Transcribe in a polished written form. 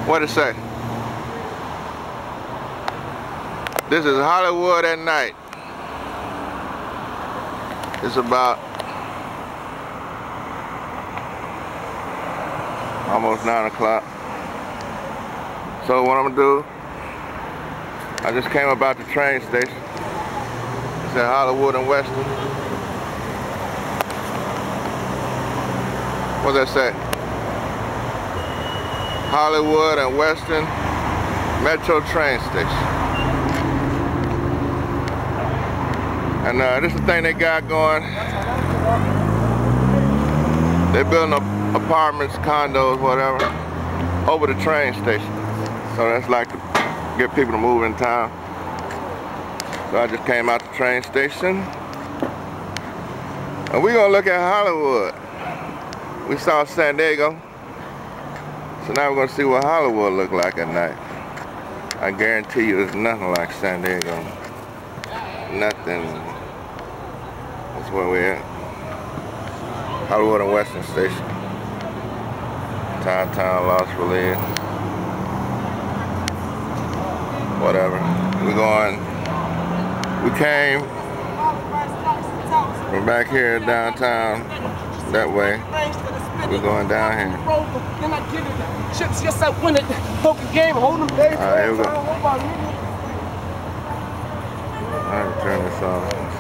What it say? This is Hollywood at night. It's about almost 9 o'clock. So what I'm gonna do, I just came about the train station. It's at Hollywood and Western. What's that say? Hollywood and Western Metro train station. And this is the thing they got going. They're building apartments, condos, whatever, over the train station. So that's like to get people to move in town. So I just came out the train station. And we're gonna look at Hollywood. We saw San Diego. So now we're gonna see what Hollywood look like at night. I guarantee you it's nothing like San Diego. Nothing. That's where we're at. Hollywood and Western Station. Town, Los Feliz. Whatever. We came from back here downtown that way. We're going down here. Chips, yes, I win it. Poker game, hold them days. Alright, here we go. Alright, turn this off.